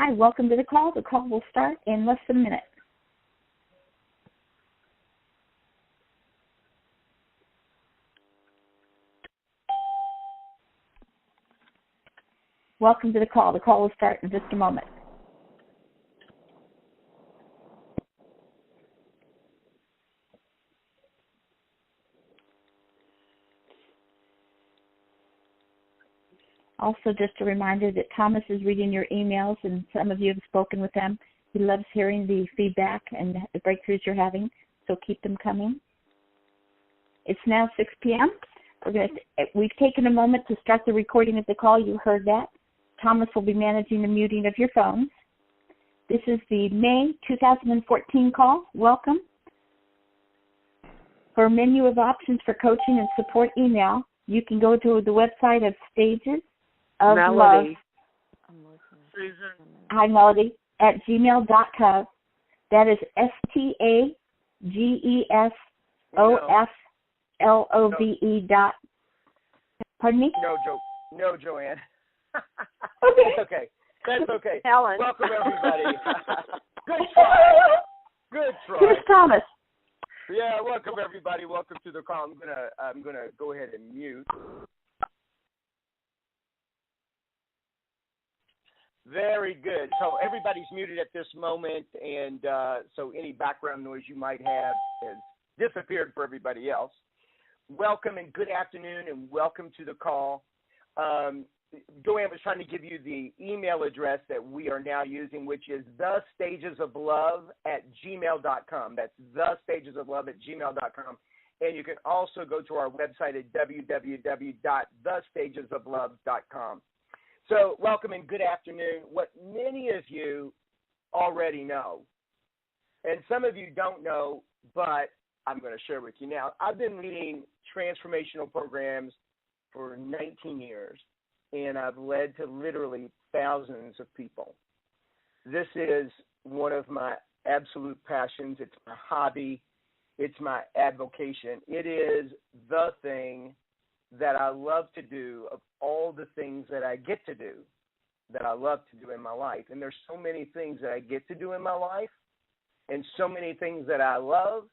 Hi, welcome to the call. The call will start in less than a minute. Welcome to the call. The call will start in just a moment. Also, just a reminder that Thomas is reading your emails, and some of you have spoken with him. He loves hearing the feedback and the breakthroughs you're having, so keep them coming. It's now 6 p.m. We've taken a moment to start the recording of the call. You heard that. Thomas will be managing the muting of your phones. This is the May 2014 call. Welcome. For a menu of options for coaching and support email, you can go to the website of Stages of Melody. Love. Hi, Melody, at gmail.com. That is STAGESOFLOVE dot. Pardon me? No, Joanne. Okay. That's okay. Helen. Welcome, everybody. Good try. Here's Thomas. Yeah, welcome, everybody. Welcome to the call. I'm gonna go ahead and mute. Very good. So everybody's muted at this moment, and so any background noise you might have has disappeared for everybody else. Welcome and good afternoon, and welcome to the call. Joanne was trying to give you the email address that we are now using, which is thestagesoflove@gmail.com. That's thestagesoflove@gmail.com. And you can also go to our website at www.thestagesoflove.com. So welcome and good afternoon. What many of you already know, and some of you don't know, but I'm going to share with you now. I've been leading transformational programs for 19 years, and I've led to literally thousands of people. This is one of my absolute passions. It's my hobby. It's my avocation. It is the thing that I love to do of all the things that I get to do, that I love to do in my life. And there's so many things that I get to do in my life and so many things that I love,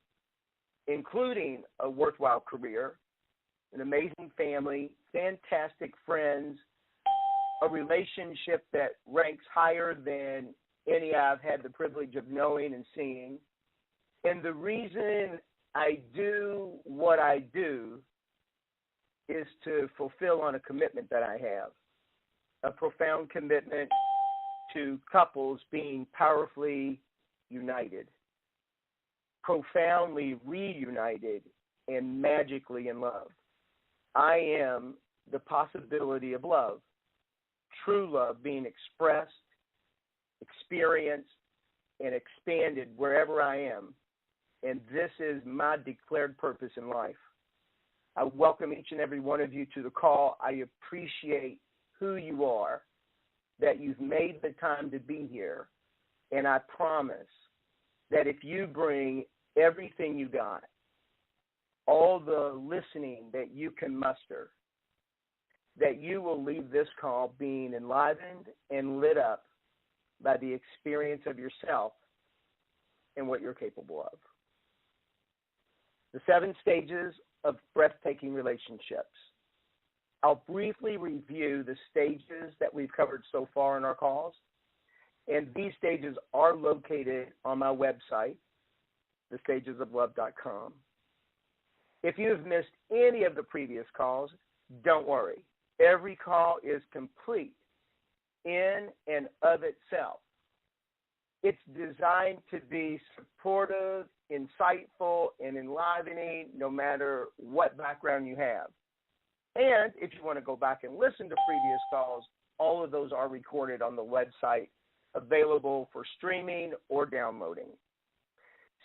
including a worthwhile career, an amazing family, fantastic friends, a relationship that ranks higher than any I've had the privilege of knowing and seeing. And the reason I do what I do is to fulfill on a commitment that I have, a profound commitment to couples being powerfully united, profoundly reunited, and magically in love. I am the possibility of love, true love being expressed, experienced, and expanded wherever I am. And this is my declared purpose in life. I welcome each and every one of you to the call. I appreciate who you are, that you've made the time to be here. And I promise that if you bring everything you got, all the listening that you can muster, that you will leave this call being enlivened and lit up by the experience of yourself and what you're capable of. The 7 stages of breathtaking relationships. I'll briefly review the stages that we've covered so far in our calls, and these stages are located on my website, thestagesoflove.com. If you've missed any of the previous calls, don't worry. Every call is complete in and of itself. It's designed to be supportive, insightful, and enlivening no matter what background you have. And if you want to go back and listen to previous calls, all of those are recorded on the website, available for streaming or downloading.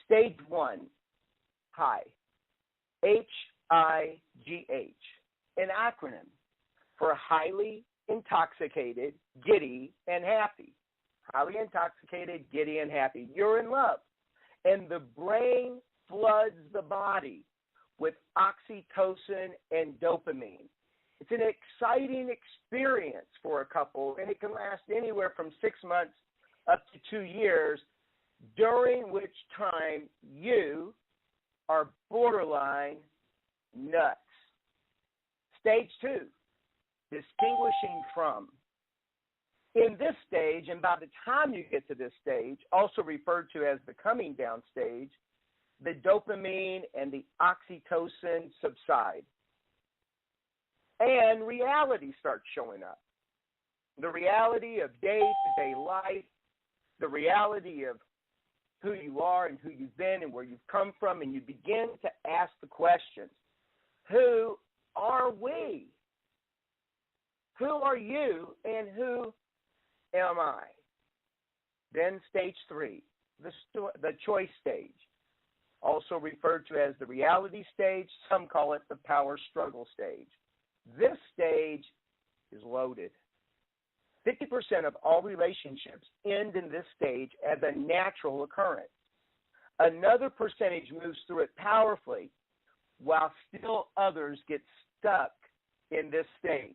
Stage 1, HIGH, H-I-G-H, an acronym for highly intoxicated, giddy, and happy. Highly intoxicated, giddy, and happy. You're in love. And the brain floods the body with oxytocin and dopamine. It's an exciting experience for a couple, and it can last anywhere from 6 months up to 2 years, during which time you are borderline nuts. Stage 2, distinguishing from. In this stage, and by the time you get to this stage, also referred to as the coming down stage, the dopamine and the oxytocin subside. And reality starts showing up. The reality of day-to-day life, the reality of who you are and who you've been and where you've come from, and you begin to ask the questions. Who are we? Who are you and who am I? Then stage 3, the choice stage, also referred to as the reality stage. Some call it the power struggle stage. This stage is loaded. 50% of all relationships end in this stage as a natural occurrence. Another percentage moves through it powerfully, while still others get stuck in this stage.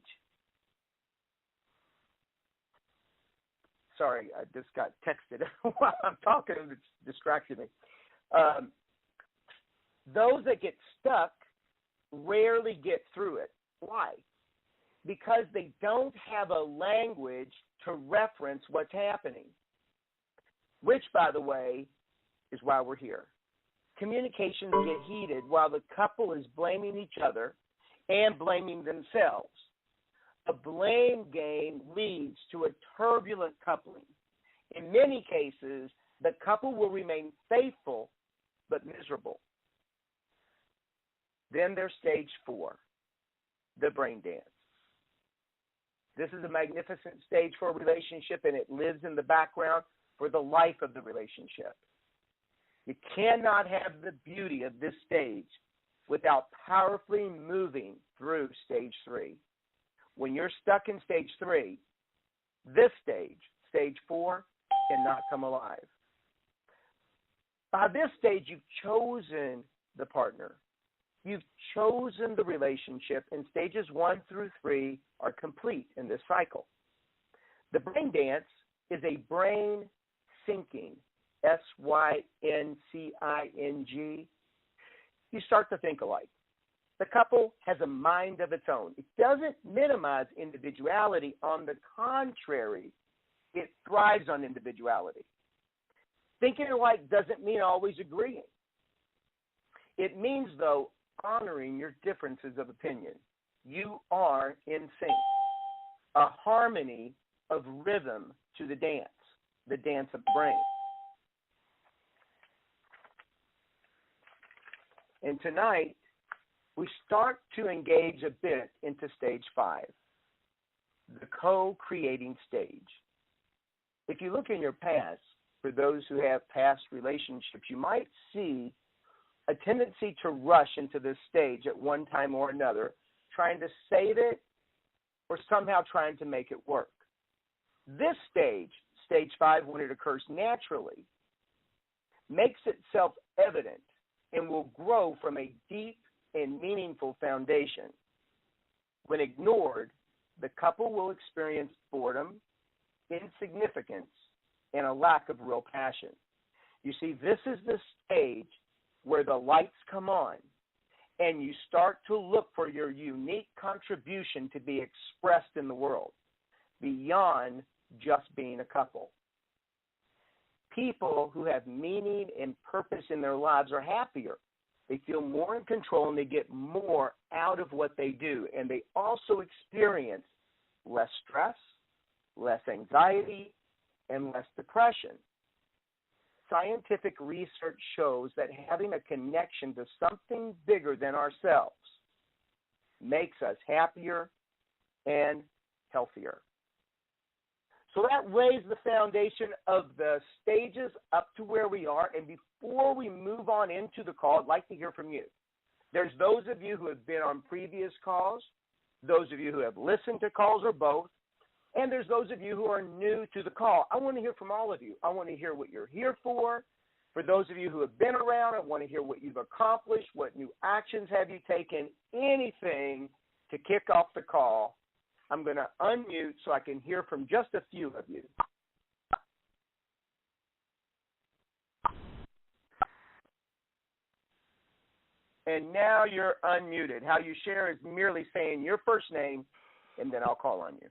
Sorry, I just got texted while I'm talking. It's distracted me. Those that get stuck rarely get through it. Why? Because they don't have a language to reference what's happening, which, by the way, is why we're here. Communications get heated while the couple is blaming each other and blaming themselves. A blame game leads to a turbulent coupling. In many cases, the couple will remain faithful but miserable. Then there's stage 4, the brain dance. This is a magnificent stage for a relationship, and it lives in the background for the life of the relationship. You cannot have the beauty of this stage without powerfully moving through stage 3. When you're stuck in stage 3, this stage, stage 4, cannot come alive. By this stage, you've chosen the partner. You've chosen the relationship, and stages 1 through 3 are complete in this cycle. The brain dance is a brain syncing, syncing. You start to think alike. The couple has a mind of its own. It doesn't minimize individuality. On the contrary, it thrives on individuality. Thinking alike doesn't mean always agreeing. It means, though, honoring your differences of opinion. You are in sync. A harmony of rhythm to the dance of the brain. And tonight, we start to engage a bit into stage 5, the co-creating stage. If you look in your past, for those who have past relationships, you might see a tendency to rush into this stage at one time or another, trying to save it or somehow trying to make it work. This stage, stage 5, when it occurs naturally, makes itself evident and will grow from a deep and meaningful foundation. When ignored, the couple will experience boredom, insignificance, and a lack of real passion. You see, this is the stage where the lights come on and you start to look for your unique contribution to be expressed in the world beyond just being a couple. People who have meaning and purpose in their lives are happier. They feel more in control and they get more out of what they do. And they also experience less stress, less anxiety, and less depression. Scientific research shows that having a connection to something bigger than ourselves makes us happier and healthier. So that lays the foundation of the stages up to where we are. And before we move on into the call, I'd like to hear from you. There's those of you who have been on previous calls, those of you who have listened to calls or both, and there's those of you who are new to the call. I want to hear from all of you. I want to hear what you're here for. For those of you who have been around, I want to hear what you've accomplished, what new actions have you taken, anything to kick off the call. I'm going to unmute so I can hear from just a few of you. And now you're unmuted. How you share is merely saying your first name, and then I'll call on you.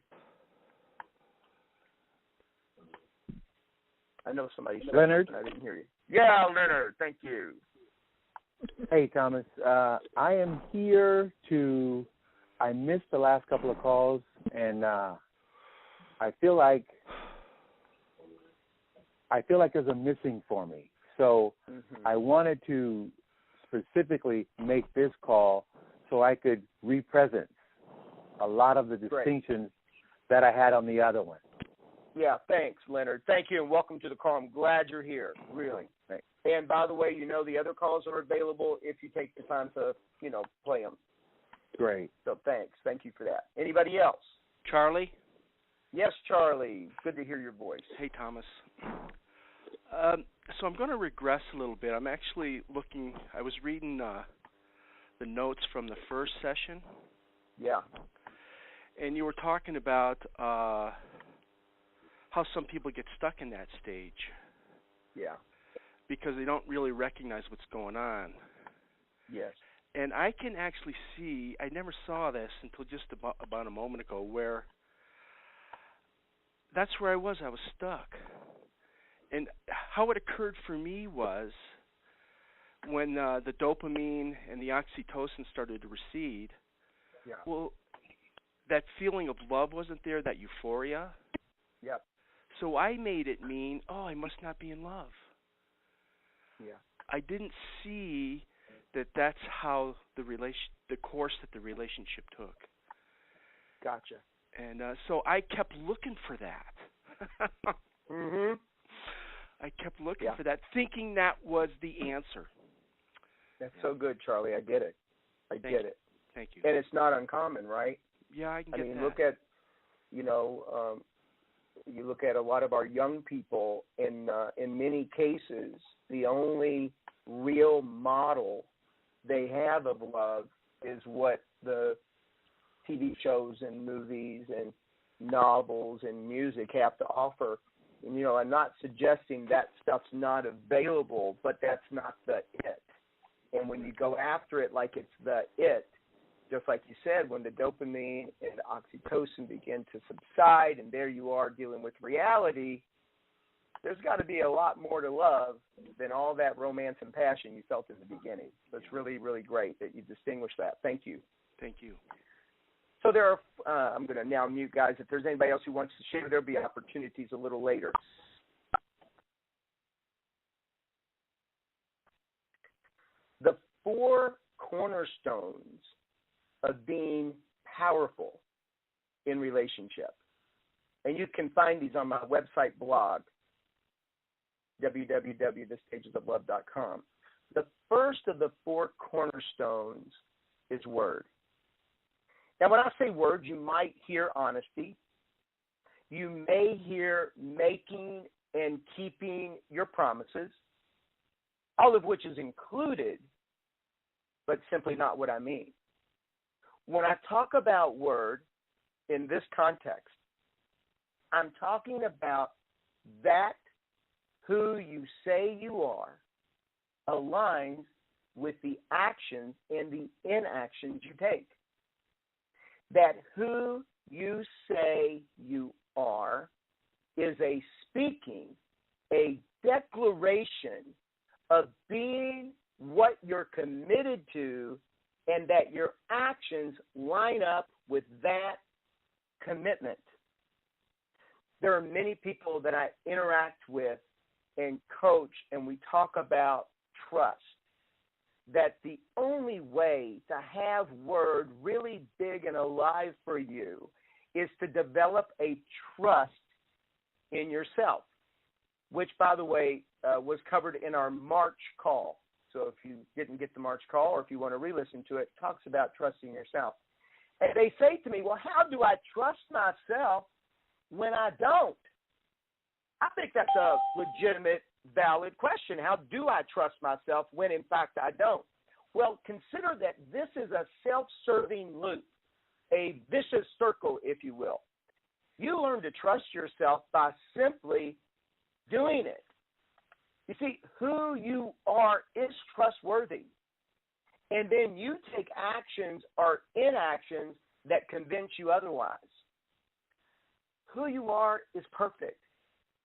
I know somebody said Leonard? I didn't hear you. Yeah, Leonard. Thank you. Hey, Thomas. I am here I missed the last couple of calls, and I feel like there's a missing for me. So I wanted to specifically make this call so I could represent a lot of the distinctions that I had on the other one. Yeah, thanks, Leonard. Thank you, and welcome to the call. I'm glad you're here, really. Thanks. And by the way, the other calls are available if you take the time to, play them. Great. So thanks. Thank you for that. Anybody else? Charlie? Yes, Charlie. Good to hear your voice. Hey, Thomas. So I'm going to regress a little bit. I'm actually I was reading the notes from the first session. Yeah. And you were talking about how some people get stuck in that stage. Yeah. Because they don't really recognize what's going on. Yes. And I can actually see, I never saw this until just about a moment ago, where that's where I was stuck. And how it occurred for me was when the dopamine and the oxytocin started to recede, well, that feeling of love wasn't there, that euphoria. Yep. So I made it mean, I must not be in love. Yeah. I didn't see that that's how the course that the relationship took. Gotcha. And so I kept looking for that. I kept looking for that, thinking that was the answer. That's so good, Charlie. I get it. I get it. Thank you. And it's not uncommon, right? Yeah, I can get that. Look at, you look at a lot of our young people, in many cases, the only real model they have of love is what the TV shows and movies and novels and music have to offer. And, I'm not suggesting that stuff's not available, but that's not the it. And when you go after it like it's the it, just like you said, when the dopamine and the oxytocin begin to subside and there you are dealing with reality, there's got to be a lot more to love than all that romance and passion you felt in the beginning. So it's really, really great that you distinguish that. Thank you. Thank you. So there are, I'm going to now mute, guys. If there's anybody else who wants to share, there'll be opportunities a little later. The four cornerstones of being powerful in relationship. And you can find these on my website blog, www.thestagesoflove.com. The first of the four cornerstones is word. Now, when I say word, you might hear honesty. You may hear making and keeping your promises, all of which is included, but simply not what I mean. When I talk about word in this context, I'm talking about that who you say you are aligns with the actions and the inactions you take. That who you say you are is a speaking, a declaration of being what you're committed to, and that your actions line up with that commitment. There are many people that I interact with and coach, and we talk about trust. That the only way to have word really big and alive for you is to develop a trust in yourself, which, by the way, was covered in our March call. So if you didn't get the March call, or if you want to re-listen to it, it talks about trusting yourself. And they say to me, well, how do I trust myself when I don't? I think that's a legitimate, valid question. How do I trust myself when, in fact, I don't? Well, consider that this is a self-serving loop, a vicious circle, if you will. You learn to trust yourself by simply doing it. You see, who you are is trustworthy. And then you take actions or inactions that convince you otherwise. Who you are is perfect,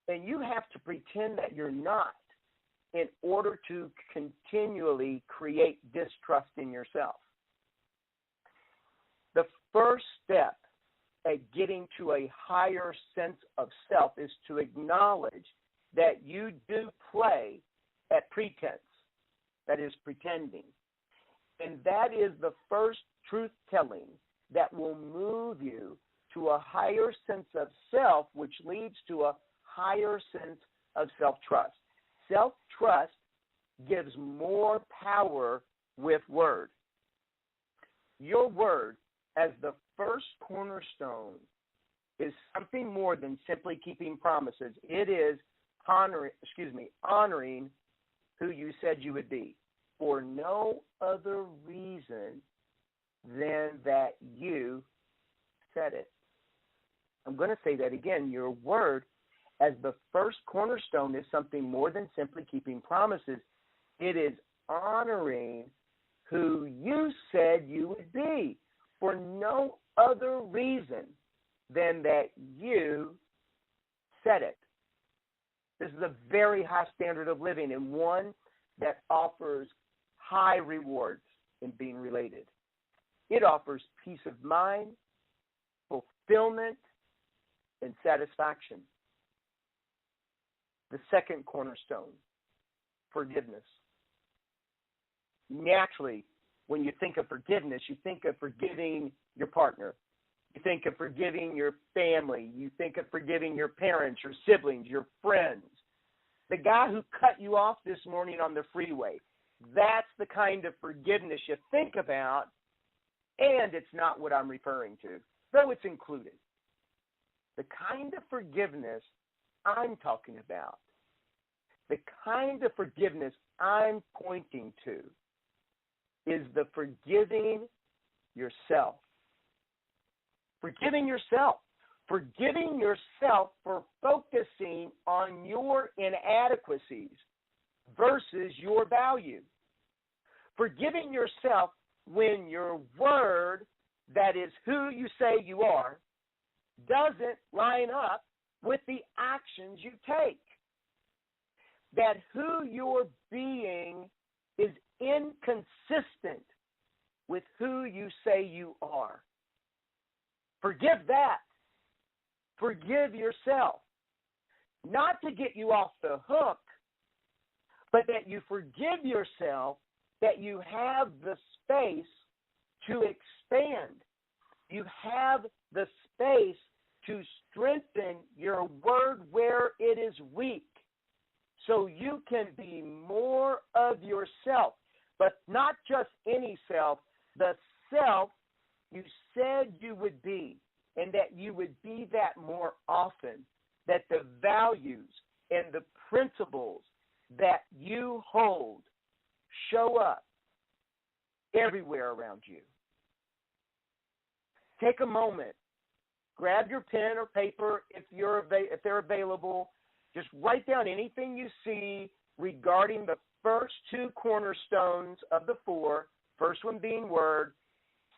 and you have to pretend that you're not in order to continually create distrust in yourself. The first step at getting to a higher sense of self is to acknowledge that you do play at pretense, that is pretending. And that is the first truth-telling that will move you to a higher sense of self, which leads to a higher sense of self-trust. Self-trust gives more power with word. Your word, as the first cornerstone, is something more than simply keeping promises. It is honoring who you said you would be for no other reason than that you said it. I'm going to say that again. Your word, as the first cornerstone, is something more than simply keeping promises. It is honoring who you said you would be for no other reason than that you said it. This is a very high standard of living and one that offers high rewards in being related. It offers peace of mind, fulfillment, and satisfaction. The second cornerstone, forgiveness. Naturally, when you think of forgiveness, you think of forgiving your partner. You think of forgiving your family. You think of forgiving your parents, your siblings, your friends. The guy who cut you off this morning on the freeway, that's the kind of forgiveness you think about, and it's not what I'm referring to, though it's included. The kind of forgiveness I'm talking about, the kind of forgiveness I'm pointing to, is the forgiving yourself. Forgiving yourself. Forgiving yourself for focusing on your inadequacies versus your value. Forgiving yourself when your word, that is who you say you are, doesn't line up with the actions you take. That who you're being is inconsistent with who you say you are. Forgive that. Forgive yourself. Not to get you off the hook, but that you forgive yourself, that you have the space to expand. You have the space to strengthen your word where it is weak, so you can be more of yourself, but not just any self, the self you said you would be, and that you would be that more often, that the values and the principles that you hold show up everywhere around you. Take a moment. Grab your pen or paper if they're available. Just write down anything you see regarding the first two cornerstones of the four, first one being word,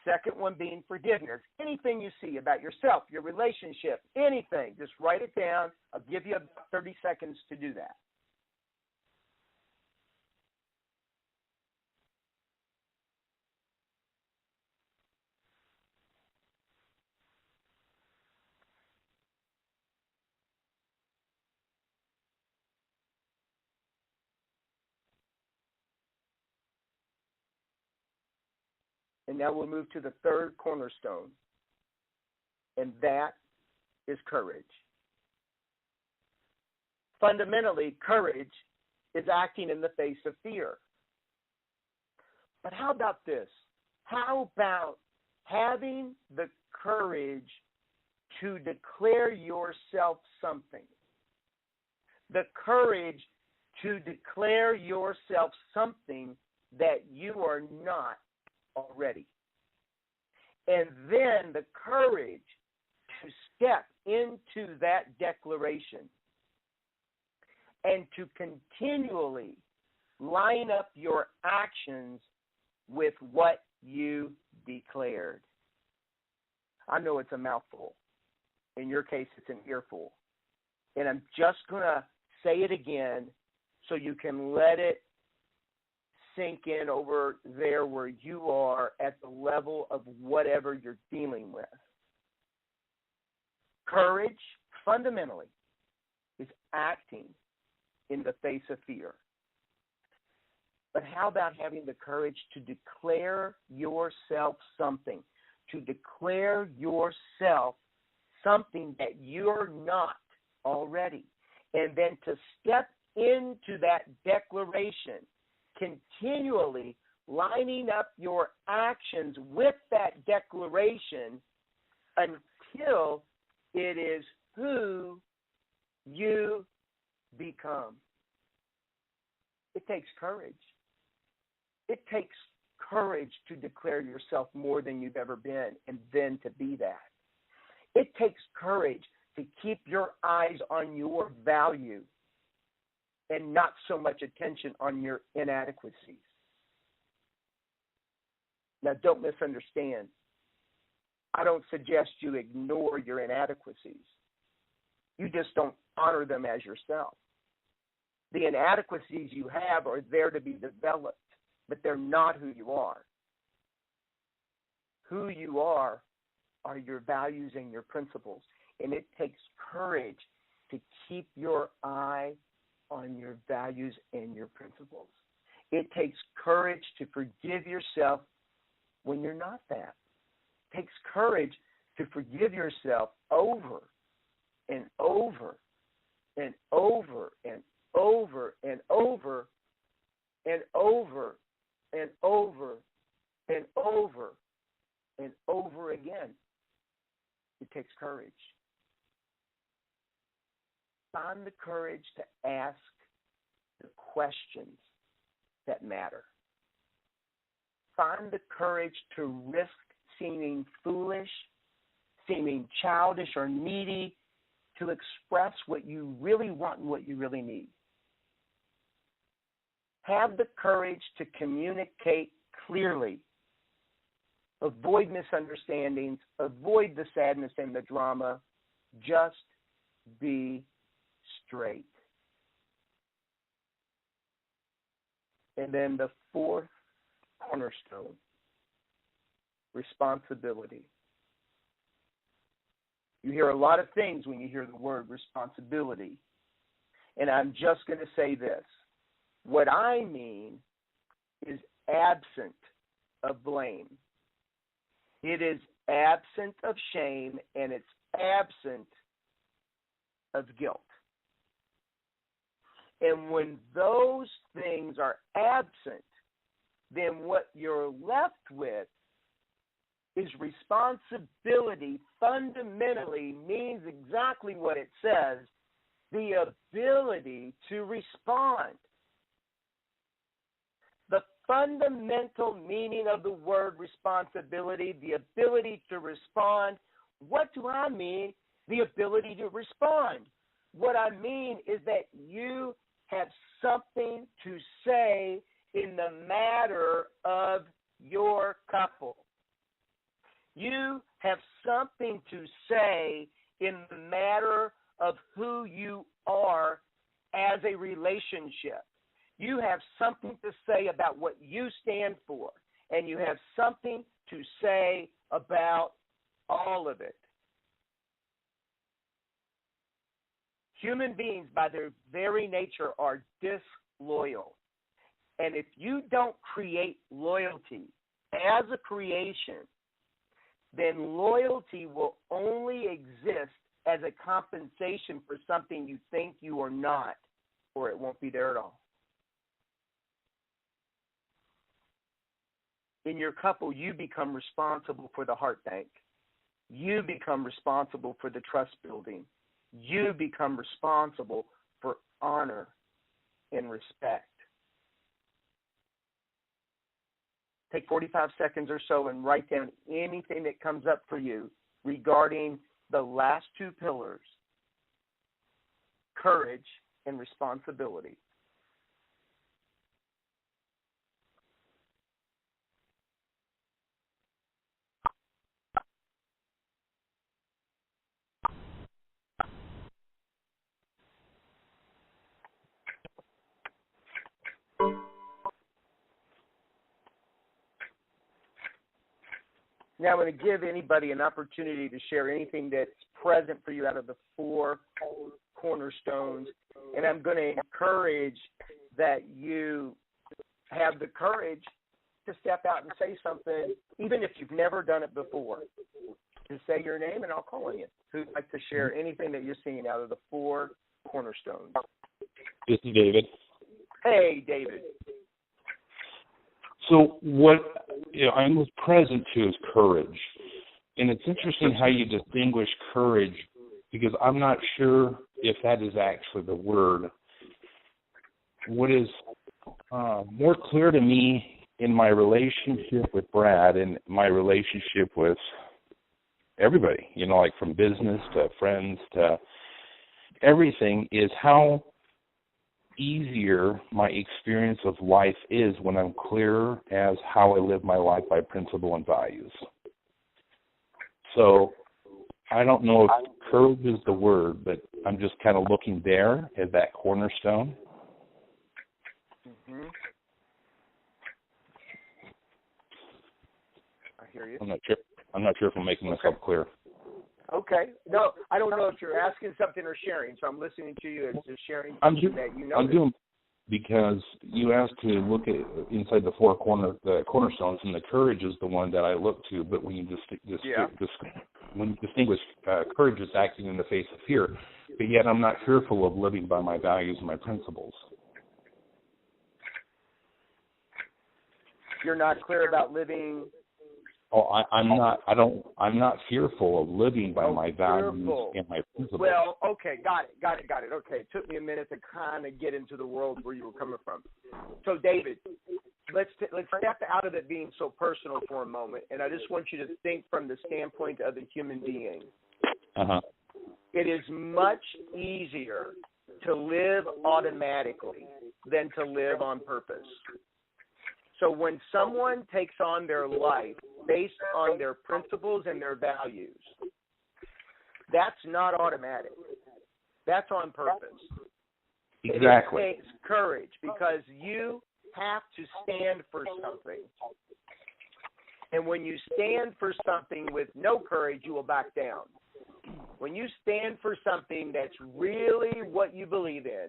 second one being forgiveness. Anything you see about yourself, your relationship, anything, just write it down. I'll give you about 30 seconds to do that. And now we'll move to the third cornerstone, and that is courage. Fundamentally, courage is acting in the face of fear. But how about this? How about having the courage to declare yourself something? The courage to declare yourself something that you are not already. And then the courage to step into that declaration and to continually line up your actions with what you declared. I know it's a mouthful. In your case, it's an earful. And I'm just going to say it again so you can let it sink in over there where you are at the level of whatever you're dealing with. Courage, fundamentally, is acting in the face of fear. But how about having the courage to declare yourself something, to declare yourself something that you're not already, and then to step into that declaration, continually lining up your actions with that declaration until it is who you become. It takes courage. It takes courage to declare yourself more than you've ever been and then to be that. It takes courage to keep your eyes on your value and not so much attention on your inadequacies. Now, don't misunderstand. I don't suggest you ignore your inadequacies. You just don't honor them as yourself. The inadequacies you have are there to be developed, but they're not who you are. Who you are your values and your principles. And it takes courage to keep your eye on your values and your principles. It takes courage to forgive yourself when you're not that. It takes courage to forgive yourself over and over and over and over and over and over and over and over and over again. It takes courage. Find the courage to ask the questions that matter. Find the courage to risk seeming foolish, seeming childish or needy, to express what you really want and what you really need. Have the courage to communicate clearly. Avoid misunderstandings. Avoid the sadness and the drama. Just be straight. And then the fourth cornerstone, responsibility. You hear a lot of things when you hear the word responsibility. And I'm just going to say this. What I mean is absent of blame. It is absent of shame, and it's absent of guilt. And when those things are absent, then what you're left with is responsibility. Fundamentally means exactly what it says, the ability to respond. The fundamental meaning of the word responsibility, the ability to respond. What do I mean? The ability to respond. What I mean is that you have something to say in the matter of your couple. You have something to say in the matter of who you are as a relationship. You have something to say about what you stand for, and you have something to say about all of it. Human beings, by their very nature, are disloyal. And if you don't create loyalty as a creation, then loyalty will only exist as a compensation for something you think you are not, or it won't be there at all. In your couple, you become responsible for the heart bank. You become responsible for the trust building. You become responsible for honor and respect. Take 45 seconds or so and write down anything that comes up for you regarding the last two pillars, courage and responsibility. Now I'm going to give anybody an opportunity to share anything that's present for you out of the 4 cornerstones, and I'm going to encourage that you have the courage to step out and say something, even if you've never done it before. Just say your name, and I'll call on you. Who'd like to share anything that you're seeing out of the 4 cornerstones? This is David. Hey, David. So what I was present to is courage. And it's interesting how you distinguish courage, because I'm not sure if that is actually the word. What is more clear to me in my relationship with Brad and my relationship with everybody, like from business to friends to everything, is how easier my experience of life is when I'm clear as how I live my life by principle and values. So I don't know if courage is the word, but I'm just kind of looking there at that cornerstone. Mm-hmm. I hear you. I'm not sure if I'm making myself clear. Okay. No, I don't know if you're asking something or sharing, so I'm listening to you as just sharing I'm doing, because you asked to look at inside the 4 cornerstones, and the courage is the one that I look to. But when you when you distinguish courage is acting in the face of fear, but yet I'm not fearful of living by my values and my principles. You're not clear about living. Oh, I'm not fearful of living by my values and my principles. Well, okay, got it. Okay, it took me a minute to kind of get into the world where you were coming from. So, David, let's step out of it being so personal for a moment, and I just want you to think from the standpoint of the human being. Uh-huh. It is much easier to live automatically than to live on purpose. So when someone takes on their life based on their principles and their values, that's not automatic. That's on purpose. Exactly. It takes courage, because you have to stand for something. And when you stand for something with no courage, you will back down. When you stand for something that's really what you believe in,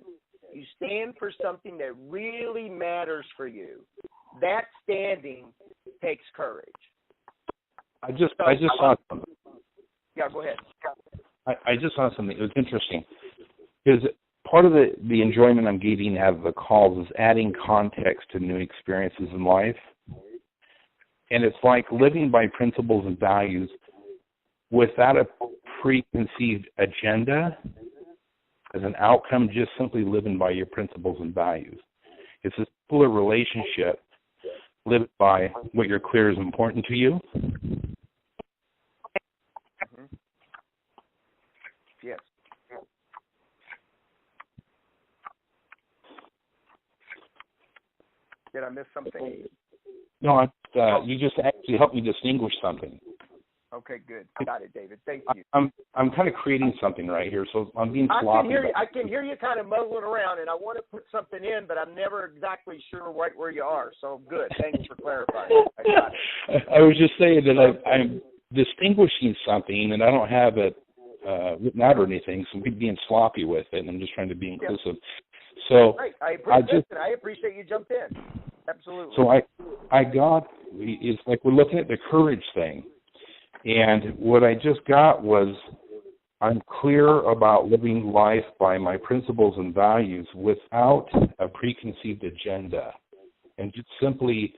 you stand for something that really matters for you, that standing takes courage. I just saw something. Yeah, go ahead. I just saw something. It was interesting. Because part of the enjoyment I'm getting out of the calls is adding context to new experiences in life. And it's like living by principles and values without a preconceived agenda as an outcome, just simply living by your principles and values. It's a simpler relationship. Live by what you're clear is important to you. Mm-hmm. Yes. Did I miss something? No, you just actually helped me distinguish something. Okay, good. Got it, David. Thank you. I'm kind of creating something right here, so I'm being sloppy. I can hear you kind of muddling around, and I want to put something in, but I'm never exactly sure right where you are. So good. Thanks for clarifying. I got it. I was just saying that I'm distinguishing something, and I don't have it written out or anything, so I'm being sloppy with it, and I'm just trying to be inclusive. Yeah. So right. I appreciate you jumped in. Absolutely. So it's like we're looking at the courage thing. And what I just got was, I'm clear about living life by my principles and values without a preconceived agenda, and just simply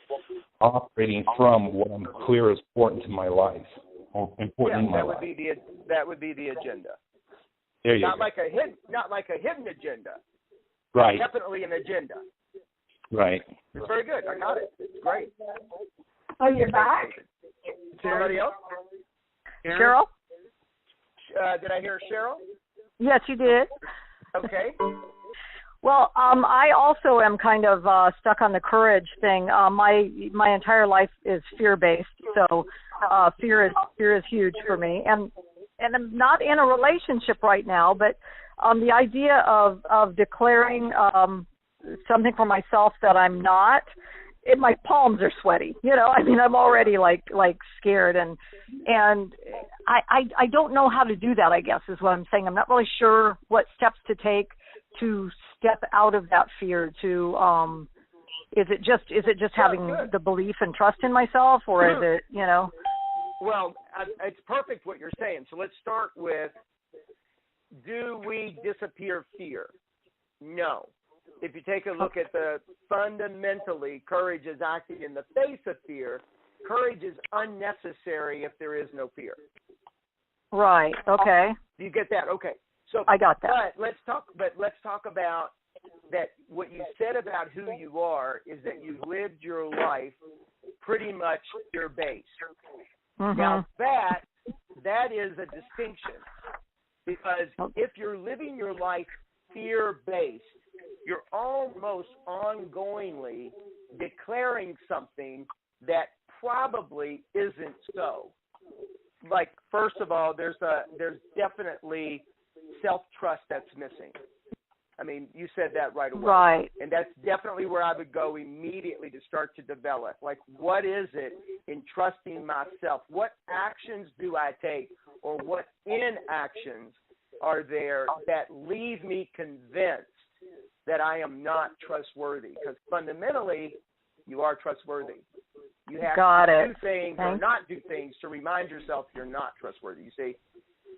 operating from what I'm clear is important to my life, or important in my life. That would be the agenda. There you go. Not like a hidden agenda. Right. Definitely an agenda. Right. It's very good. I got it. It's great. Oh, you're back? Somebody else? Cheryl? Did I hear Cheryl? Yes, you did. Okay. Well, I also am kind of stuck on the courage thing. My entire life is fear-based, so fear is huge for me. And I'm not in a relationship right now, but the idea of declaring something for myself that I'm not my palms are sweaty. I mean, I'm already like scared, and I don't know how to do that, I guess is what I'm saying. I'm not really sure what steps to take to step out of that fear. To is it just having the belief and trust in myself, or is it Well, it's perfect what you're saying. So let's start with, do we disappear fear? No. If you take a look at fundamentally, courage is acting in the face of fear. Courage is unnecessary if there is no fear. Right. Okay. Do you get that? Okay. So I got that. But let's talk about that. What you said about who you are is that you've lived your life pretty much fear-based. Mm-hmm. Now that is a distinction, because if you're living your life fear-based, you're almost ongoingly declaring something that probably isn't so. Like, first of all, there's definitely self-trust that's missing. I mean, you said that right away. Right. And that's definitely where I would go immediately to start to develop. Like, what is it in trusting myself? What actions do I take, or what inactions are there that leave me convinced that I am not trustworthy? Because fundamentally, you are trustworthy. You have to do things or not do things to remind yourself you're not trustworthy. You see?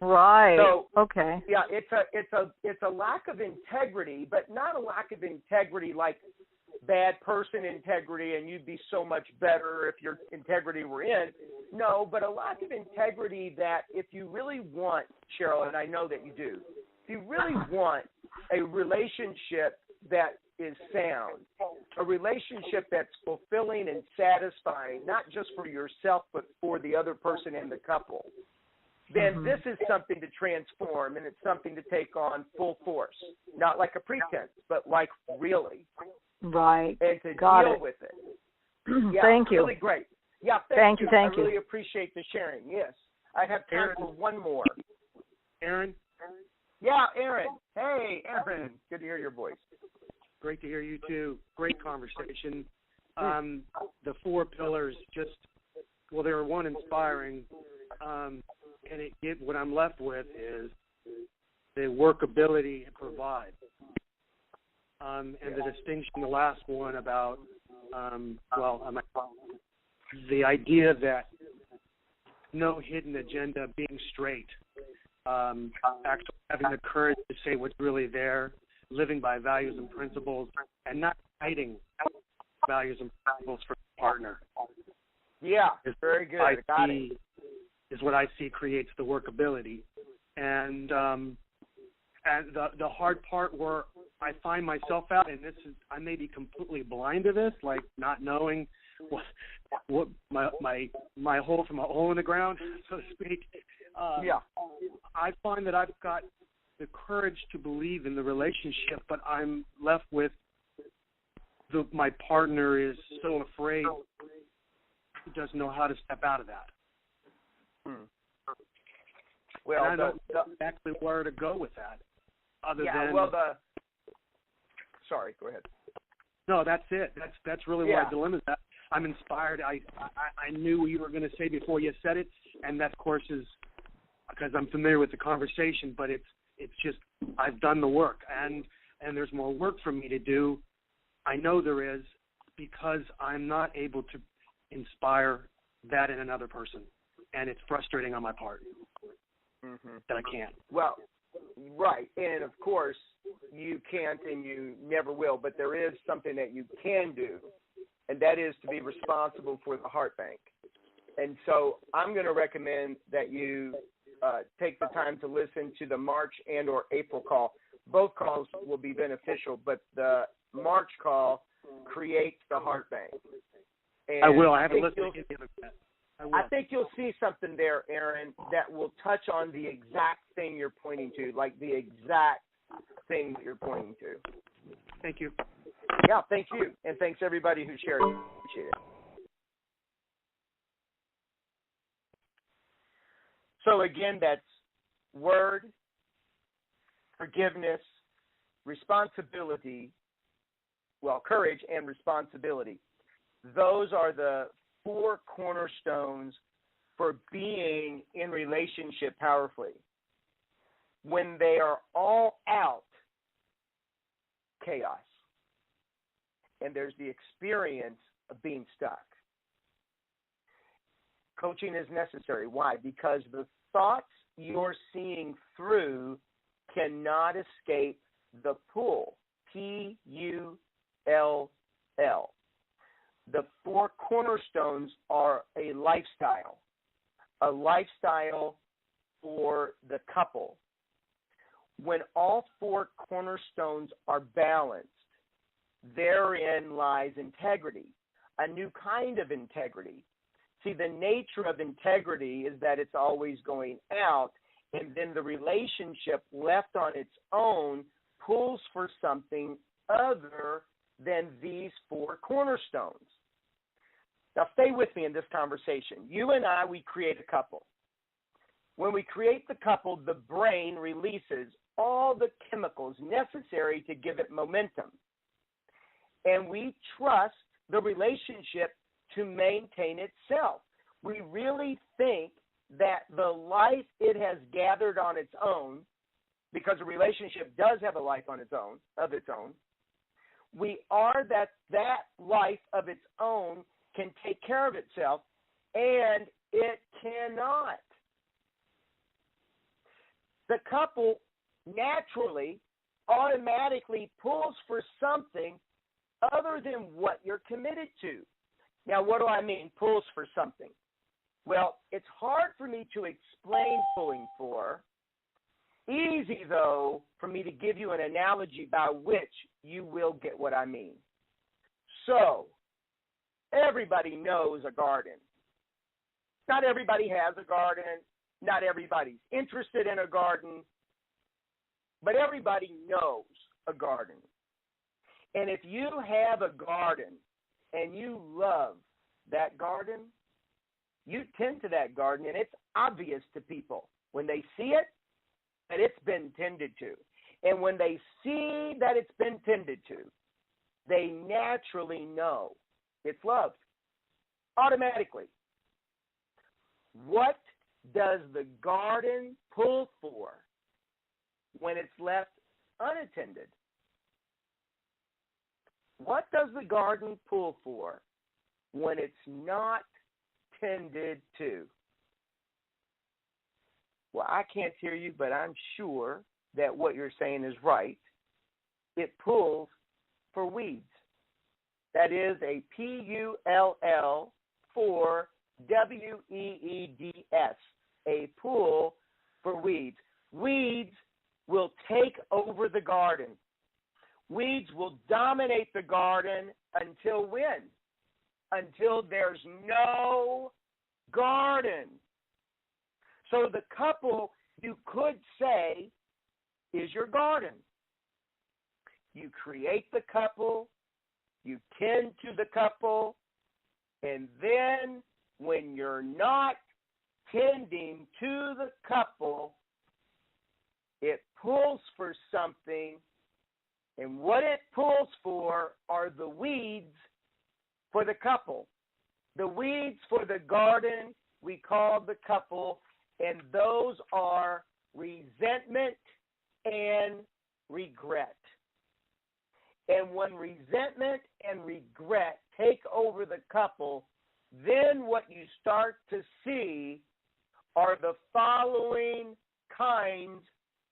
Right. So, okay. Yeah, it's a lack of integrity, but not a lack of integrity like bad person integrity and you'd be so much better if your integrity were in. No, but a lack of integrity that if you really want, Cheryl, and I know that you do, if you really want a relationship that is sound, a relationship that's fulfilling and satisfying, not just for yourself, but for the other person in the couple, then this is something to transform, and it's something to take on full force. Not like a pretense, but like really. Right. And to Got deal it. with it. Yeah, Thank you. Really great. Yeah, thank you. I really appreciate the sharing. Yes. I have time for one more. Aaron? Yeah, Aaron. Hey, Aaron. Good to hear your voice. Great to hear you, too. Great conversation. The 4 pillars they were one, inspiring, and what I'm left with is the workability it provides. And the distinction, the last one about, the idea that no hidden agenda, being straight, actually having the courage to say what's really there, living by values and principles, and not hiding values and principles from a partner. Yeah, very good. Is what I see creates the workability. And the hard part where I find myself out, and I may be completely blind to this, like not knowing what my hole from a hole in the ground, so to speak. I find that I've got the courage to believe in the relationship, but I'm left with my partner is so afraid, he doesn't know how to step out of that. Well, and I don't know exactly where to go with that. Sorry, go ahead. No, that's it. That's really what my dilemma is. I'm inspired. I knew what you were going to say before you said it, and that, of course, is because I'm familiar with the conversation. But it's just I've done the work, and there's more work for me to do. I know there is, because I'm not able to inspire that in another person, and it's frustrating on my part that I can't. Well, right, and of course you can't and you never will, but there is something that you can do, and that is to be responsible for the heart bank. And so I'm going to recommend that you take the time to listen to the March and or April call. Both calls will be beneficial, but the March call creates the heart bank. And I will. I haven't listened to any of that. I think you'll see something there, Aaron, that will touch on the exact thing you're pointing to, like the exact thing that you're pointing to. Thank you. Yeah, thank you. And thanks everybody who shared. Appreciate it. So again, that's word, forgiveness, responsibility, courage and responsibility. those are the four cornerstones for being in relationship powerfully. When they are all out, chaos. And there's the experience of being stuck. Coaching is necessary. Why? Because the thoughts you're seeing through cannot escape the pull. Pull. The four cornerstones are a lifestyle for the couple. When all four cornerstones are balanced, therein lies integrity, a new kind of integrity. See, the nature of integrity is that it's always going out, and then the relationship left on its own pulls for something other than these four cornerstones. Now, stay with me in this conversation. You and I, we create a couple. When we create the couple, the brain releases all the chemicals necessary to give it momentum. And we trust the relationship to maintain itself. We really think that the life it has gathered on its own, because a relationship does have a life on its own, we are that life of its own can take care of itself, and it cannot. The couple naturally, automatically pulls for something other than what you're committed to. Now, what do I mean, pulls for something? Well, it's hard for me to explain pulling for. Easy, though, for me to give you an analogy by which you will get what I mean. So, everybody knows a garden. Not everybody has a garden. Not everybody's interested in a garden. But everybody knows a garden. And if you have a garden and you love that garden, you tend to that garden, and it's obvious to people when they see it that it's been tended to. And when they see that it's been tended to, they naturally know it's loved automatically. What does the garden pull for when it's left unattended? What does the garden pull for when it's not tended to? Well, I can't hear you, but I'm sure that what you're saying is right. It pulls for weeds. That is a Pull for WEEDS, a pull for weeds. Weeds will take over the garden. Weeds will dominate the garden until when? Until there's no garden. So the couple, you could say, is your garden. You create the couple, you tend to the couple, and then when you're not tending to the couple, it pulls for something, and what it pulls for are the weeds for the couple. The weeds for the garden we call the couple, and those are resentment and regret. And when resentment and regret take over the couple, then what you start to see are the following kinds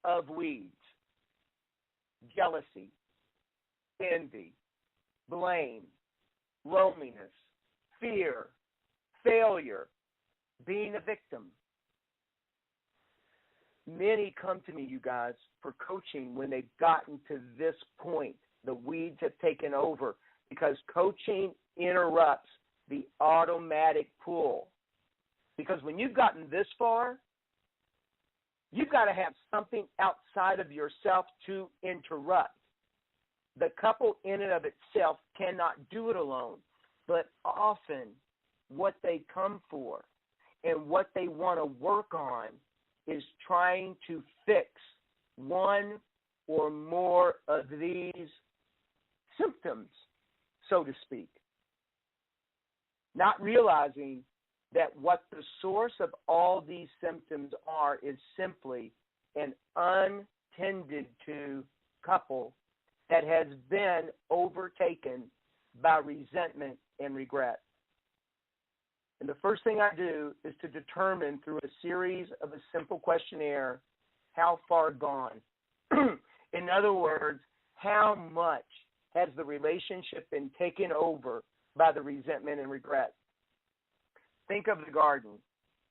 of weeds: jealousy, envy, blame, loneliness, fear, failure, being a victim. Many come to me, you guys, for coaching when they've gotten to this point. The weeds have taken over because coaching interrupts the automatic pull. Because when you've gotten this far, you've got to have something outside of yourself to interrupt. The couple in and of itself cannot do it alone, but often what they come for and what they want to work on is trying to fix one or more of these symptoms, so to speak. not realizing that what the source of all these symptoms are is simply an untended to couple that has been overtaken by resentment and regret. And the first thing I do is to determine through a series of a simple questionnaire how far gone. In other words, how much has the relationship been taken over by the resentment and regret? Think of the garden.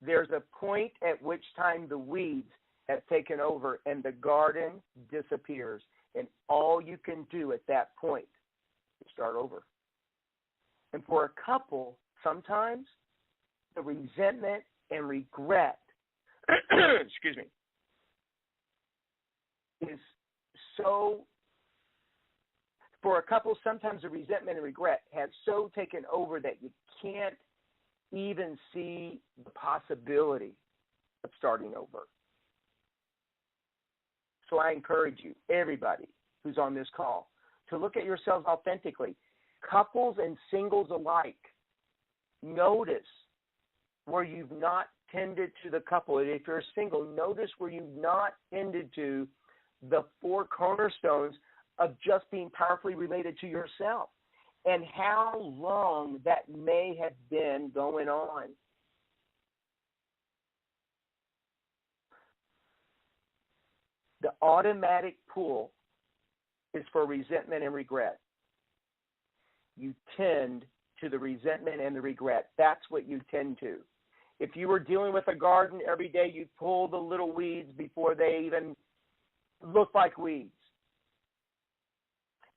There's a point at which time the weeds have taken over and the garden disappears. And all you can do at that point is start over. And for a couple, sometimes the resentment and regret, excuse me, is so, for a couple, sometimes the resentment and regret have so taken over that you can't even see the possibility of starting over. So I encourage you, everybody who's on this call, to look at yourselves authentically. Couples and singles alike, notice where you've not tended to the couple. And if you're single, notice where you've not tended to the four cornerstones of just being powerfully related to yourself and how long that may have been going on. The automatic pull is for resentment and regret. You tend to the resentment and the regret. That's what you tend to. If you were dealing with a garden every day, you'd pull the little weeds before they even look like weeds.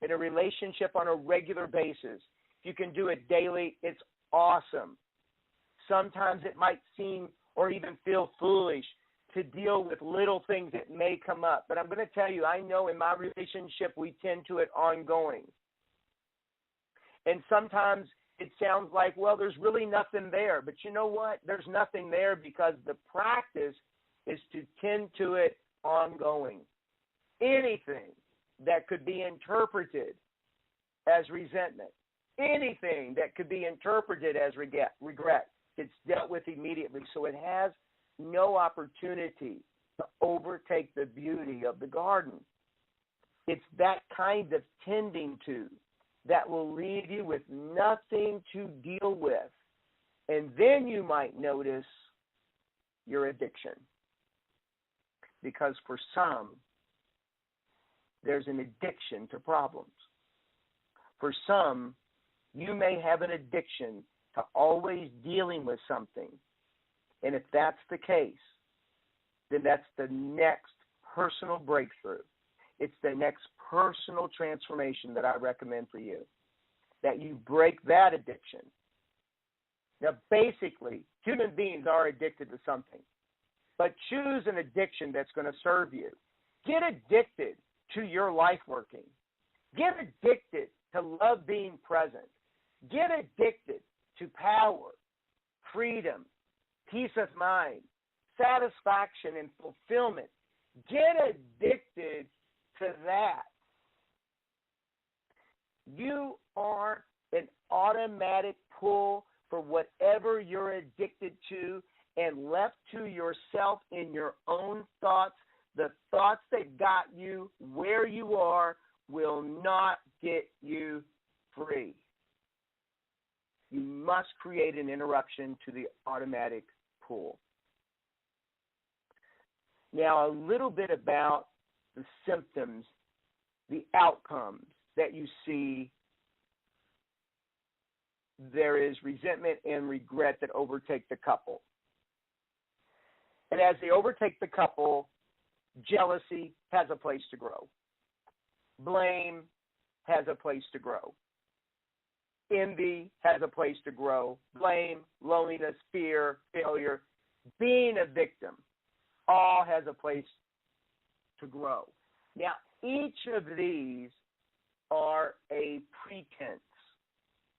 In a relationship on a regular basis, if you can do it daily, it's awesome. Sometimes it might seem or even feel foolish to deal with little things that may come up. But I'm going to tell you, I know in my relationship, we tend to it ongoing. And sometimes it sounds like, well, there's really nothing there. But you know what? There's nothing there because the practice is to tend to it ongoing. Anything that could be interpreted as resentment, anything that could be interpreted as regret, it's dealt with immediately. So it has no opportunity to overtake the beauty of the garden. It's that kind of tending to that will leave you with nothing to deal with. And then you might notice your addiction. Because for some, there's an addiction to problems. For some, you may have an addiction to always dealing with something. And if that's the case, then that's the next personal breakthrough. It's the next personal transformation that I recommend for you, that you break that addiction. Now, basically, human beings are addicted to something, but choose an addiction that's going to serve you. Get addicted to your life working. Get addicted to love being present. Get addicted to power, freedom, peace of mind, satisfaction, and fulfillment. Get addicted to that. You are an automatic pull for whatever you're addicted to, and left to yourself in your own thoughts, the thoughts that got you where you are will not get you free. You must create an interruption to the automatic pull. Now, a little bit about the symptoms, the outcomes that you see. There is resentment and regret that overtake the couple. And as they overtake the couple, jealousy has a place to grow. Blame has a place to grow. Envy has a place to grow. Blame, loneliness, fear, failure, being a victim, all has a place to grow. Now, each of these are a pretense.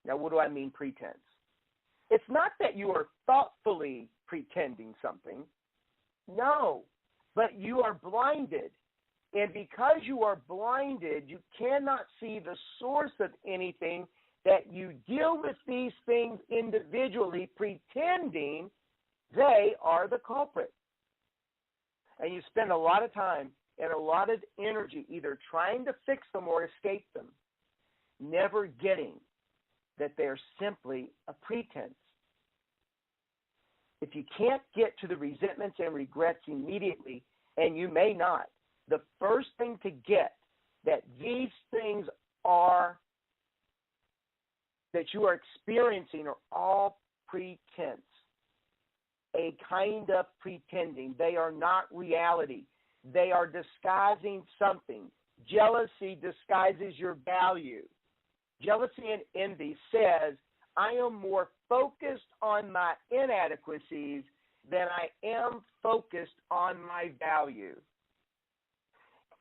Now, what do I mean pretense? It's not that you are thoughtfully pretending something. No, but you are blinded. And because you are blinded, you cannot see the source of anything that you deal with these things individually, pretending they are the culprit. And you spend a lot of time and a lot of energy either trying to fix them or escape them, never getting that they're simply a pretense. If you can't get to the resentments and regrets immediately, and you may not, the first thing to get that these things are that you are experiencing are all pretense, a kind of pretending. They are not reality. They are disguising something. Jealousy disguises your value. Jealousy and envy says, I am more focused on my inadequacies than I am focused on my value.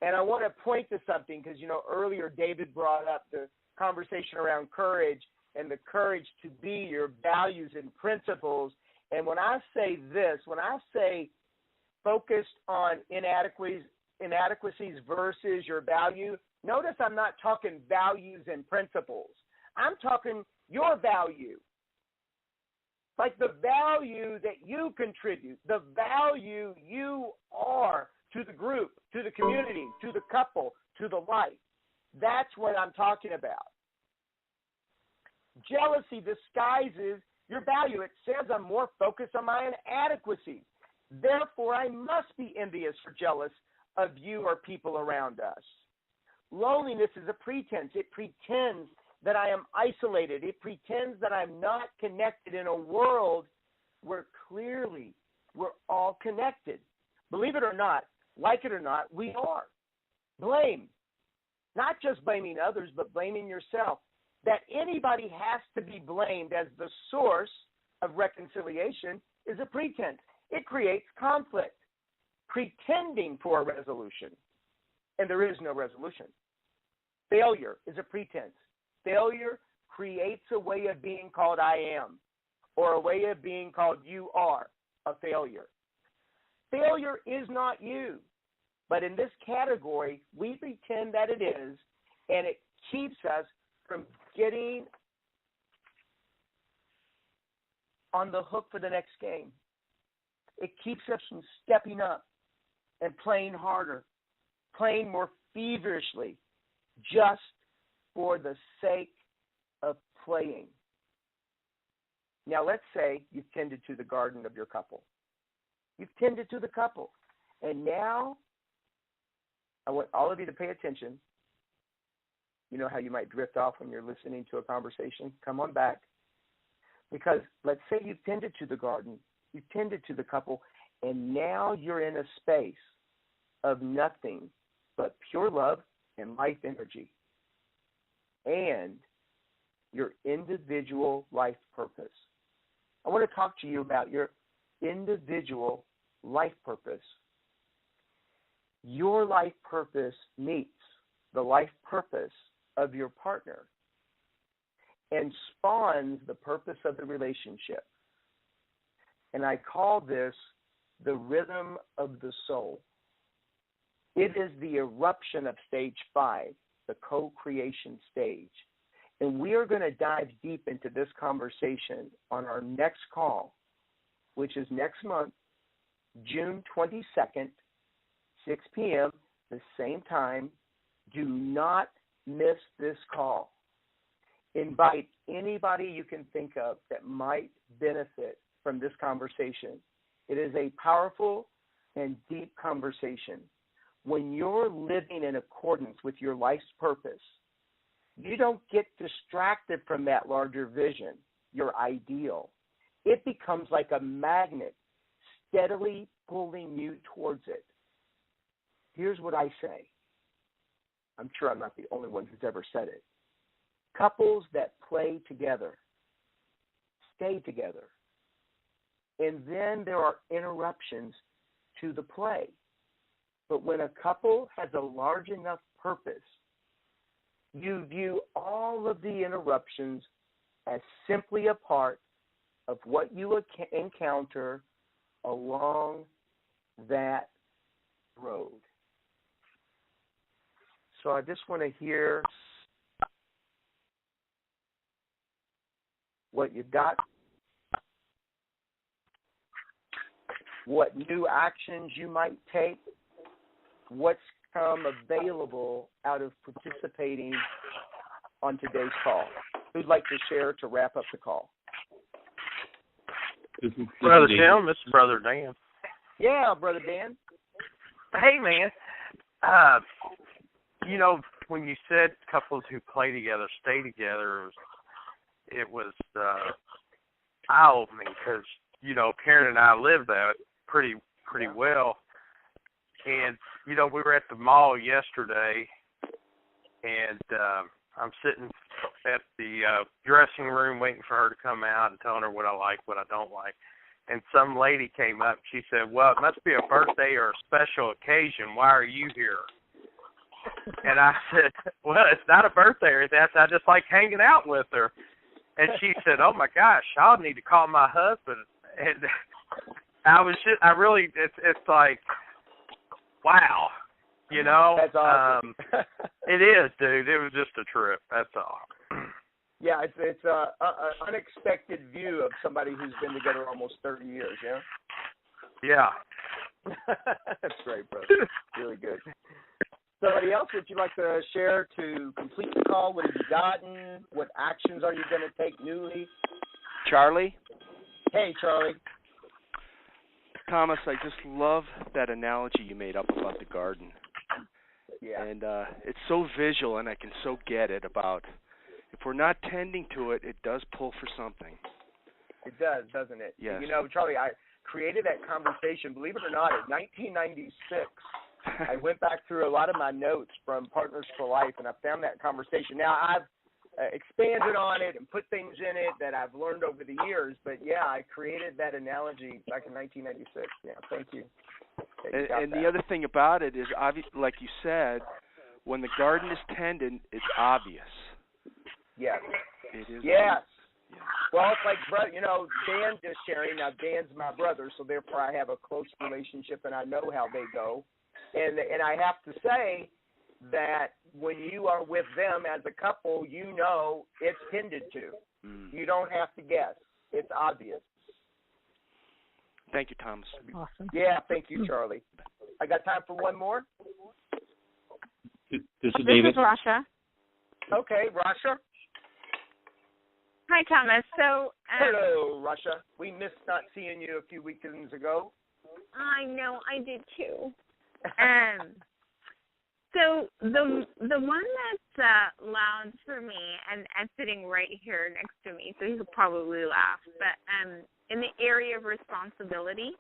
And I want to point to something because, earlier David brought up the conversation around courage and the courage to be your values and principles. And when I say this, when I say focused on inadequacies versus your value, notice I'm not talking values and principles. I'm talking your value. Like the value that you contribute, the value you are to the group, to the community, to the couple, to the life. That's what I'm talking about. Jealousy disguises your value. It says I'm more focused on my inadequacies. Therefore, I must be envious or jealous of you or people around us. Loneliness is a pretense. It pretends that I am isolated. It pretends that I'm not connected in a world where clearly we're all connected. Believe it or not, like it or not, we are. Blame. Not just blaming others, but blaming yourself. That anybody has to be blamed as the source of reconciliation is a pretense. It creates conflict, pretending for a resolution, and there is no resolution. Failure is a pretense. Failure creates a way of being called I am, or a way of being called you are a failure. Failure is not you, but in this category, we pretend that it is, and it keeps us from getting on the hook for the next game. It keeps us from stepping up and playing harder, playing more feverishly, just for the sake of playing. Now, let's say you've tended to the garden of your couple. You've tended to the couple. And now, I want all of you to pay attention. You know how you might drift off when you're listening to a conversation? Come on back. Because let's say you've tended to the garden, you've tended to the couple, and now you're in a space of nothing but pure love and life energy and your individual life purpose. I want to talk to you about your individual life purpose. Your life purpose meets the life purpose of your partner and spawns the purpose of the relationship. And I call this the rhythm of the soul. It is the eruption of stage 5, the co-creation stage. And we are going to dive deep into this conversation on our next call, which is next month, June 22nd, 6 p.m., the same time. Do not miss this call. Invite anybody you can think of that might benefit from this conversation. It is a powerful and deep conversation. When you're living in accordance with your life's purpose, you don't get distracted from that larger vision, your ideal. It becomes like a magnet steadily pulling you towards it. Here's what I say. I'm sure I'm not the only one who's ever said it. Couples that play together stay together. And then there are interruptions to the play. But when a couple has a large enough purpose, you view all of the interruptions as simply a part of what you encounter along that road. So I just want to hear what you've got, what new actions you might take, what's come available out of participating on today's call. Who'd like to share to wrap up the call? Brother Tim, this is Brother Dan. Yeah, Brother Dan. Hey, man. When you said couples who play together stay together, it was eye-opening because, Karen and I lived that pretty well. And, we were at the mall yesterday, and I'm sitting at the dressing room waiting for her to come out and telling her what I like, what I don't like. And some lady came up. She said, well, it must be a birthday or a special occasion. Why are you here? And I said, well, it's not a birthday or anything. I just like hanging out with her. And she said, oh, my gosh, I'll need to call my husband. And it's like, wow. That's awesome. It is, dude. It was just a trip. That's all. Yeah, it's an unexpected view of somebody who's been together almost 30 years, yeah? Yeah. That's great, brother. Really good. Somebody else, would you like to share to complete the call? What have you gotten? What actions are you going to take newly? Charlie? Hey, Charlie. Thomas, I just love that analogy you made up about the garden. Yeah. And it's so visual, and I can so get it about if we're not tending to it, it does pull for something. It does, doesn't it? Yes. Charlie, I created that conversation, believe it or not, in 1996. I went back through a lot of my notes from Partners for Life, and I found that conversation. Now, I've expanded on it and put things in it that I've learned over the years, but, yeah, I created that analogy back in 1996. Yeah, thank you. And the other thing about it is, like you said, when the garden is tended, it's obvious. Yes. It is. Yes. Well, it's like, Dan just sharing. Now, Dan's my brother, so therefore I have a close relationship, and I know how they go. And I have to say that when you are with them as a couple, it's tended to. You don't have to guess. It's obvious. Thank you, Thomas. Awesome. Yeah, thank you, Charlie. I got time for one more. This is David. This is Rasha. Okay, Rasha. Hi, Thomas. So, hello, Rasha. We missed not seeing you a few weekends ago. I know, I did too. So the one that's loud for me, and sitting right here next to me, so he'll probably laugh, but in the area of responsibility.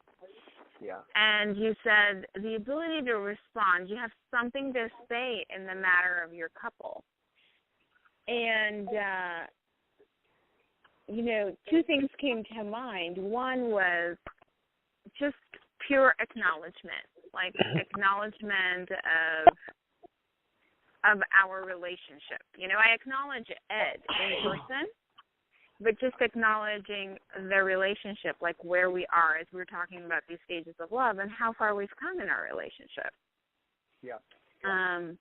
Yeah. And you said the ability to respond. You have something to say in the matter of your couple. And, two things came to mind. One was just pure acknowledgement, like acknowledgement of our relationship. I acknowledge Ed in person, but just acknowledging the relationship, like where we are as we're talking about these stages of love and how far we've come in our relationship. Yeah. And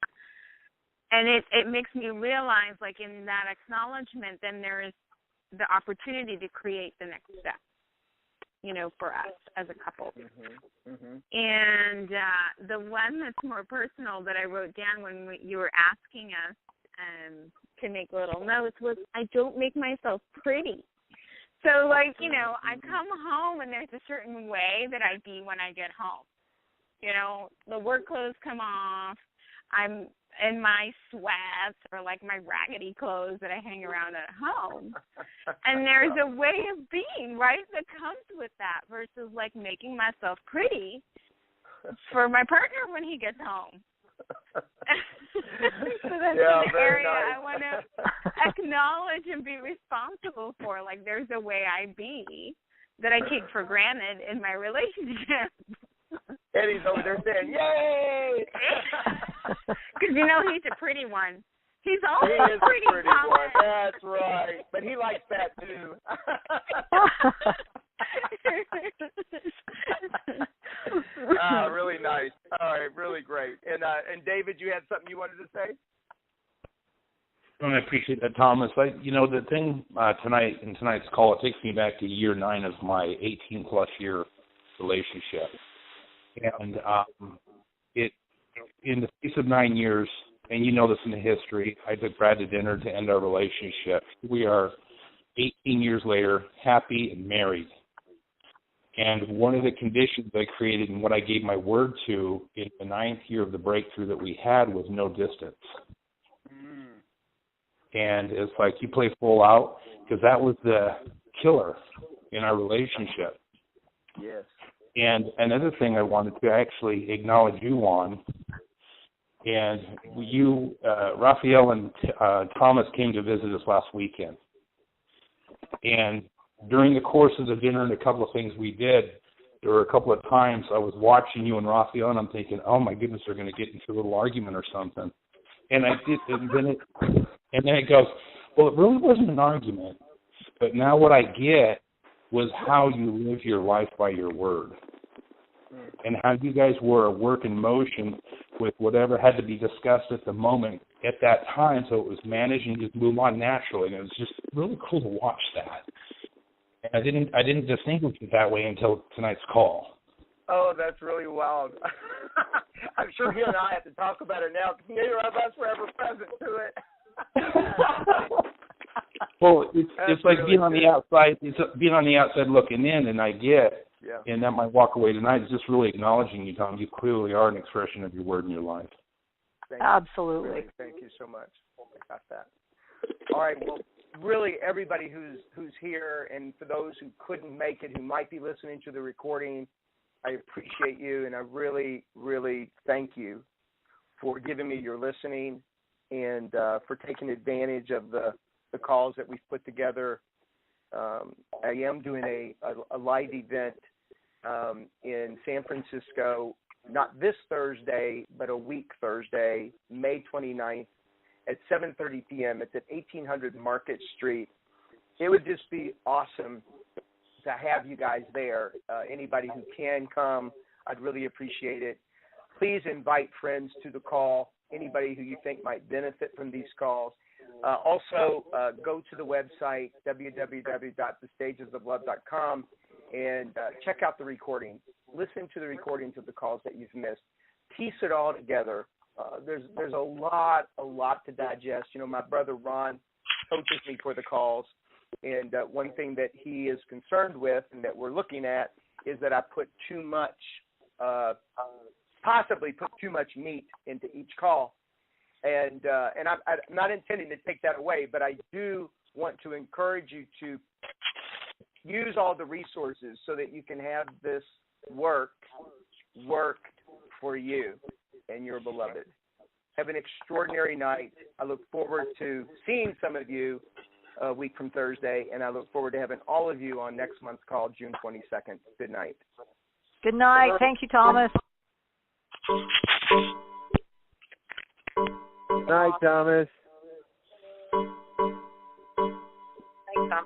it makes me realize, like, in that acknowledgement, then there is the opportunity to create the next step, for us as a couple. Mm-hmm. Mm-hmm. And the one that's more personal that I wrote down when you were asking us to make little notes was, I don't make myself pretty. So, like, I come home and there's a certain way that I be when I get home. The work clothes come off. I'm in my sweats or, like, my raggedy clothes that I hang around at home. And there's a way of being, right, that comes with that versus, like, making myself pretty for my partner when he gets home. So that's an area nice. I want to acknowledge and be responsible for. Like, there's a way I be that I take for granted in my relationship. Eddie's over there saying, yay! Because he's a pretty one. He's always he is pretty a pretty Thomas. one. That's right. But he likes that too. Really nice. All right, really great. And David, you had something you wanted to say? and I appreciate that, Thomas. The thing in tonight's call, it takes me back to year 9 of my 18-plus year relationship. And it, in the space of 9 years, and you know this in the history, I took Brad to dinner to end our relationship. We are 18 years later, happy and married. And one of the conditions I created and what I gave my word to in the 9th year of the breakthrough that we had was no distance. And it's like you play full out, because that was the killer in our relationship. Yes. And another thing I wanted to actually acknowledge you on, and you, Raphael and Thomas came to visit us last weekend. And during the course of the dinner and a couple of things we did, there were a couple of times I was watching you and Raphael, and I'm thinking, oh my goodness, they're going to get into a little argument or something. And I did, and then it goes, well, it really wasn't an argument, but now what I get was how you live your life by your word, and how you guys were a work in motion with whatever had to be discussed at the moment at that time, so it was managed and just move on naturally, and it was just really cool to watch that. And I didn't distinguish it that way until tonight's call. Oh, that's really wild. I'm sure you and I have to talk about it now, because neither of us were ever present to it. Well, it's like really being on the outside. It's being on the outside looking in, and I get. Yeah. And that might walk away tonight is just really acknowledging you, Tom. You clearly are an expression of your word in your life. Absolutely. Thank you so much. I got that. All right. Well, really, everybody who's here, and for those who couldn't make it, who might be listening to the recording, I appreciate you, and I really, really thank you for giving me your listening and for taking advantage of the calls that we've put together. I am doing a live event in San Francisco, not this Thursday, but a week Thursday, May 29th at 7:30 p.m. It's at 1800 Market Street. It would just be awesome to have you guys there. Anybody who can come, I'd really appreciate it. Please invite friends to the call, anybody who you think might benefit from these calls. Also, go to the website, www.thestagesoflove.com, and check out the recordings. Listen to the recordings of the calls that you've missed. Piece it all together. There's a lot to digest. You know, my brother Ron coaches me for the calls, and one thing that he is concerned with and that we're looking at is that I put too much, possibly put too much meat into each call. And I'm not intending to take that away, but I do want to encourage you to use all the resources so that you can have this work for you and your beloved. Have an extraordinary night. I look forward to seeing some of you a week from Thursday, and I look forward to having all of you on next month's call, June 22nd. Good night. Good night. Thank you, Thomas. Night, Thomas. Thanks, Tom.